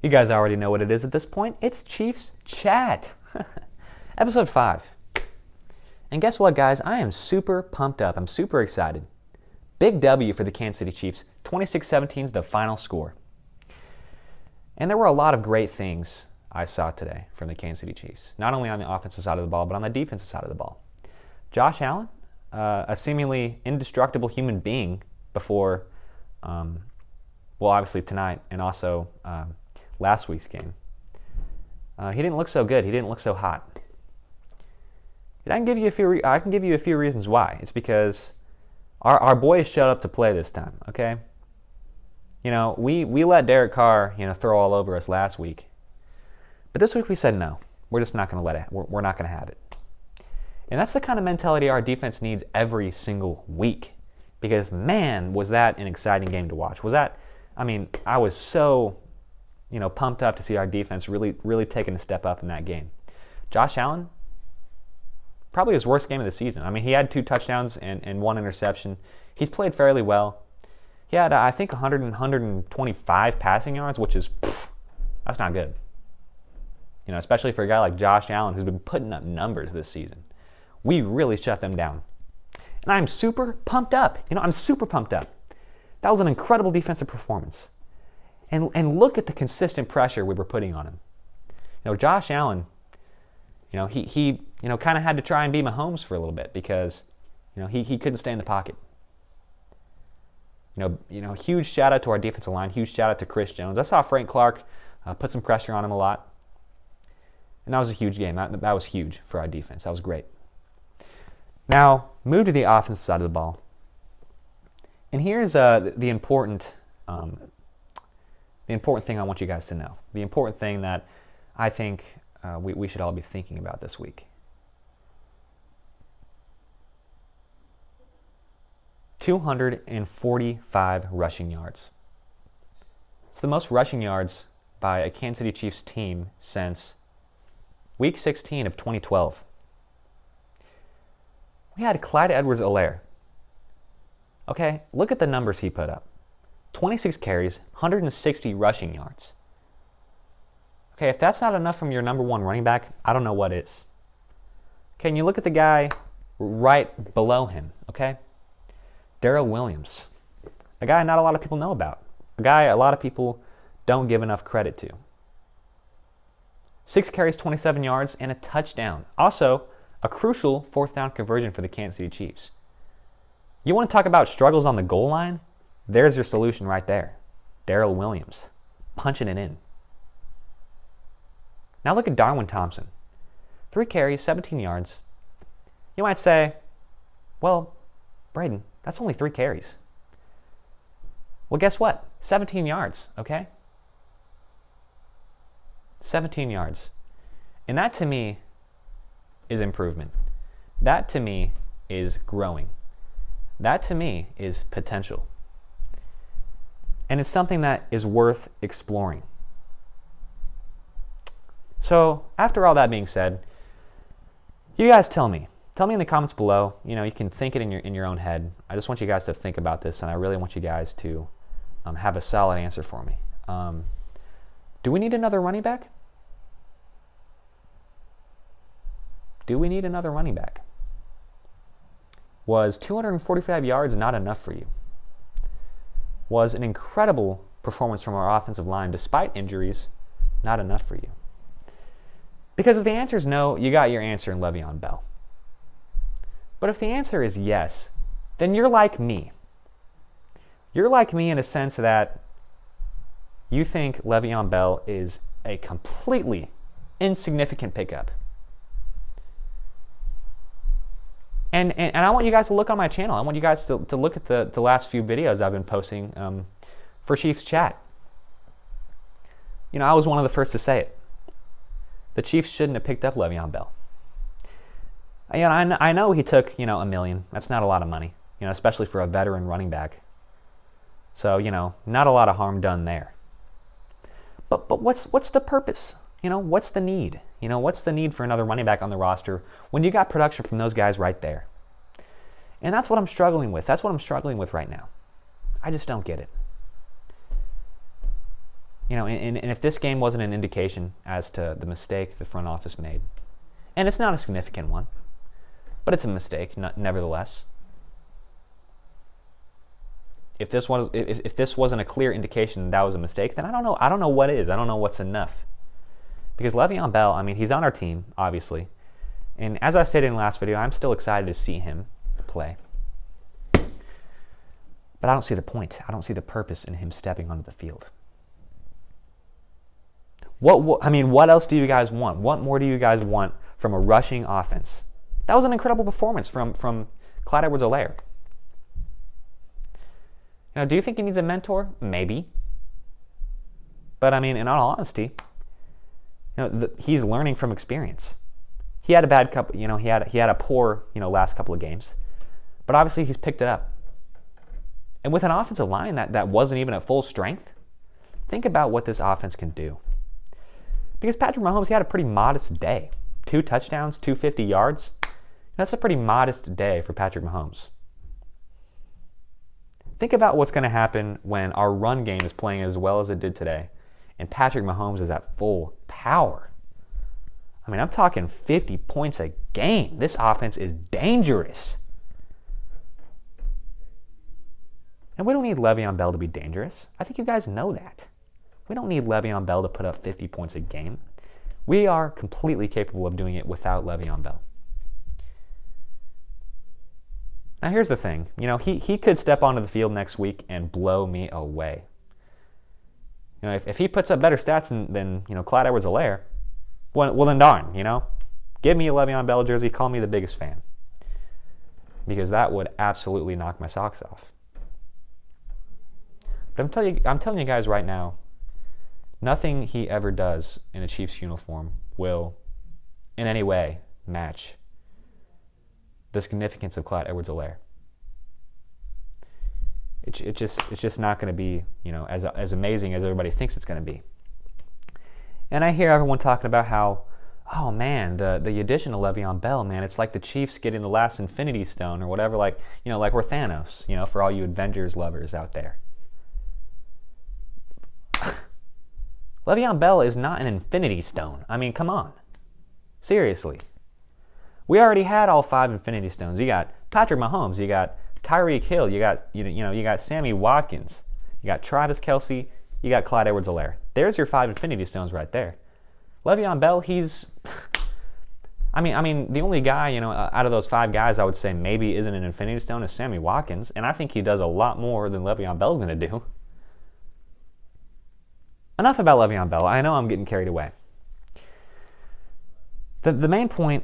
You guys already know what it is at this point. It's Chiefs Chat. Episode 5. And guess what, guys? I am super pumped up. I'm super excited. Big W for the Kansas City Chiefs. 26-17 is the final score. And there were a lot of great things I saw today from the Kansas City Chiefs. Not only on the offensive side of the ball, but on the defensive side of the ball. Josh Allen, a seemingly indestructible human being before, obviously tonight and also last week's game. He didn't look so good. He didn't look so hot. And I can give you a few reasons why. It's because our boys showed up to play this time. Okay. You know, we let Derek Carr throw all over us last week, but this week we said no. We're just not going to let it. We're not going to have it. And that's the kind of mentality our defense needs every single week. Because man, was that an exciting game to watch. I was so pumped up to see our defense really taking a step up in that game. Josh Allen, probably his worst game of the season. I mean, he had 2 touchdowns and 1 interception. He's played fairly well. He had, I think, 125 passing yards, which is, that's not good. Especially for a guy like Josh Allen, who's been putting up numbers this season. We really shut them down. And I'm super pumped up. I'm super pumped up. That was an incredible defensive performance. And look at the consistent pressure we were putting on him. Josh Allen, he kind of had to try and be Mahomes for a little bit because, he couldn't stay in the pocket. Huge shout out to our defensive line. Huge shout out to Chris Jones. I saw Frank Clark put some pressure on him a lot. And that was a huge game. That was huge for our defense. That was great. Now, move to the offensive side of the ball. And here's the important thing I want you guys to know. The important thing that I think we should all be thinking about this week. 245 rushing yards. It's the most rushing yards by a Kansas City Chiefs team since Week 16 of 2012. We had Clyde Edwards-Helaire. Okay, look at the numbers he put up. 26 carries, 160 rushing yards. Okay, if that's not enough from your number one running back, I don't know what is. Okay, and you look at the guy right below him, okay? Darrell Williams. A guy not a lot of people know about. A guy a lot of people don't give enough credit to. 6 carries, 27 yards, and a touchdown. Also, a crucial 4th down conversion for the Kansas City Chiefs. You want to talk about struggles on the goal line? There's your solution right there. Darrell Williams, punching it in. Now look at Darwin Thompson. 3 carries, 17 yards. You might say, well, Braden, that's only 3 carries. Well, guess what? 17 yards, okay? 17 yards. And that to me is improvement. That to me is growing. That to me is potential. And it's something that is worth exploring. So, after all that being said, you guys tell me. Tell me in the comments below. You can think it in your own head. I just want you guys to think about this, and I really want you guys to have a solid answer for me. Do we need another running back? Do we need another running back? Was 245 yards not enough for you? Was an incredible performance from our offensive line, despite injuries, not enough for you? Because if the answer is no, you got your answer in Le'Veon Bell. But if the answer is yes, then you're like me. You're like me in a sense that you think Le'Veon Bell is a completely insignificant pickup. And I want you guys to look on my channel. I want you guys to look at the last few videos I've been posting for Chiefs Chat. I was one of the first to say it. The Chiefs shouldn't have picked up Le'Veon Bell. I know he took, $1 million. That's not a lot of money, especially for a veteran running back. So, not a lot of harm done there. But what's the purpose? What's the need? What's the need for another running back on the roster when you got production from those guys right there? And that's what I'm struggling with. That's what I'm struggling with right now. I just don't get it. And if this game wasn't an indication as to the mistake the front office made, and it's not a significant one, but it's a mistake nevertheless. If this wasn't a clear indication that was a mistake, then I don't know what is. I don't know what's enough. Because Le'Veon Bell, I mean, he's on our team, obviously. And as I stated in the last video, I'm still excited to see him play. But I don't see the point. I don't see the purpose in him stepping onto the field. What else do you guys want? What more do you guys want from a rushing offense? That was an incredible performance from Clyde Edwards-Helaire. Do you think he needs a mentor? Maybe. But I mean, in all honesty, he's learning from experience. He had a bad couple. He had a poor last couple of games, but obviously he's picked it up. And with an offensive line that wasn't even at full strength, think about what this offense can do. Because Patrick Mahomes, he had a pretty modest day. 2 touchdowns, 250 yards. That's a pretty modest day for Patrick Mahomes. Think about what's going to happen when our run game is playing as well as it did today, and Patrick Mahomes is at full power. I mean, I'm talking 50 points a game. This offense is dangerous. And we don't need Le'Veon Bell to be dangerous. I think you guys know that. We don't need Le'Veon Bell to put up 50 points a game. We are completely capable of doing it without Le'Veon Bell. Now here's the thing. He could step onto the field next week and blow me away. If he puts up better stats than Clyde Edwards-Helaire, well then darn, give me a Le'Veon Bell jersey, call me the biggest fan. Because that would absolutely knock my socks off. But I'm telling you guys right now, nothing he ever does in a Chiefs uniform will in any way match the significance of Clyde Edwards-Helaire. It's just not going to be as amazing as everybody thinks it's going to be. And I hear everyone talking about how, oh man, the addition of Le'Veon Bell, man, it's like the Chiefs getting the last Infinity Stone or whatever, like we're Thanos, for all you Avengers lovers out there. Le'Veon Bell is not an Infinity Stone. I mean, come on. Seriously. We already had all 5 Infinity Stones. You got Patrick Mahomes. You got Tyreek Hill. You got Sammy Watkins. You got Travis Kelce. You got Clyde Edwards-Helaire. There's your 5 Infinity Stones right there. Le'Veon Bell, he's... I mean, the only guy, out of those 5 guys I would say maybe isn't an Infinity Stone is Sammy Watkins, and I think he does a lot more than Le'Veon Bell's going to do. Enough about Le'Veon Bell. I know I'm getting carried away. The main point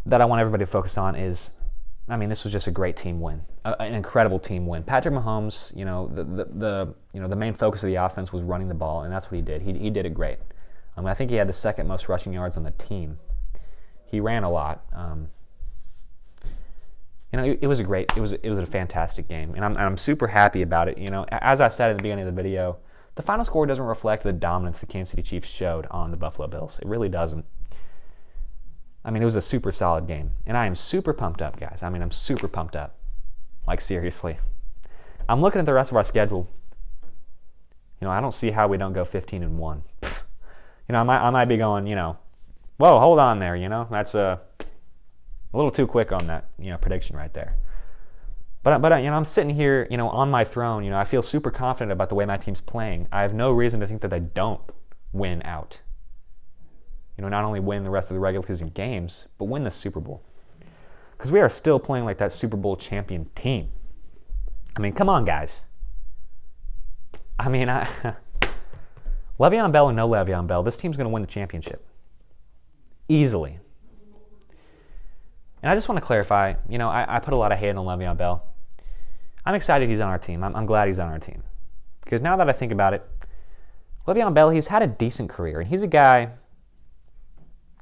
that I want everybody to focus on is, this was just a great team win, an incredible team win. Patrick Mahomes, the main focus of the offense was running the ball, and that's what he did. He did it great. I think he had the 2nd most rushing yards on the team. He ran a lot. It was a fantastic game, and I'm super happy about it. As I said at the beginning of the video, the final score doesn't reflect the dominance the Kansas City Chiefs showed on the Buffalo Bills. It really doesn't. It was a super solid game, and I am super pumped up, guys. I'm super pumped up. Like, seriously. I'm looking at the rest of our schedule. I don't see how we don't go 15-1. I might be going, whoa, hold on there, That's a little too quick on that, prediction right there. But I'm sitting here, on my throne. I feel super confident about the way my team's playing. I have no reason to think that they don't win out. Not only win the rest of the regular season games, but win the Super Bowl. Because we are still playing like that Super Bowl champion team. Come on, guys. Le'Veon Bell and no Le'Veon Bell, this team's going to win the championship. Easily. And I just want to clarify, I put a lot of hate on Le'Veon Bell. I'm excited he's on our team. I'm glad he's on our team. Because now that I think about it, Le'Veon Bell, he's had a decent career. And he's a guy,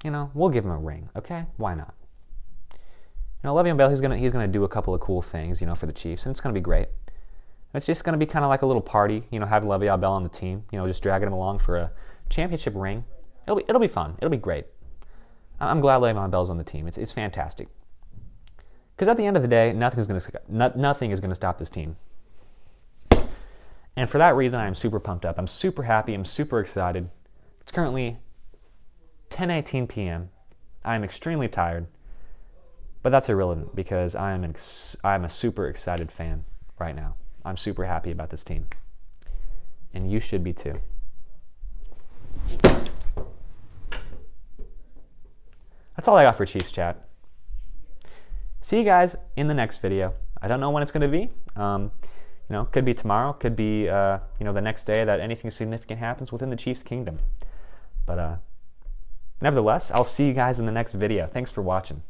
we'll give him a ring, okay? Why not? Le'Veon Bell, he's gonna do a couple of cool things, for the Chiefs, and it's gonna be great. It's just gonna be kind of like a little party, having Le'Veon Bell on the team, just dragging him along for a championship ring. It'll be fun. It'll be great. I'm glad Le'Veon Bell's on the team. It's fantastic. Because at the end of the day, nothing is gonna stop this team. And for that reason, I am super pumped up. I'm super happy. I'm super excited. It's currently 10:18 p.m. I am extremely tired, but that's irrelevant because I'm a super excited fan right now. I'm super happy about this team, and you should be too. That's all I got for Chiefs chat. See you guys in the next video. I don't know when it's going to be. Could be tomorrow, could be the next day that anything significant happens within the Chiefs kingdom. But nevertheless, I'll see you guys in the next video. Thanks for watching.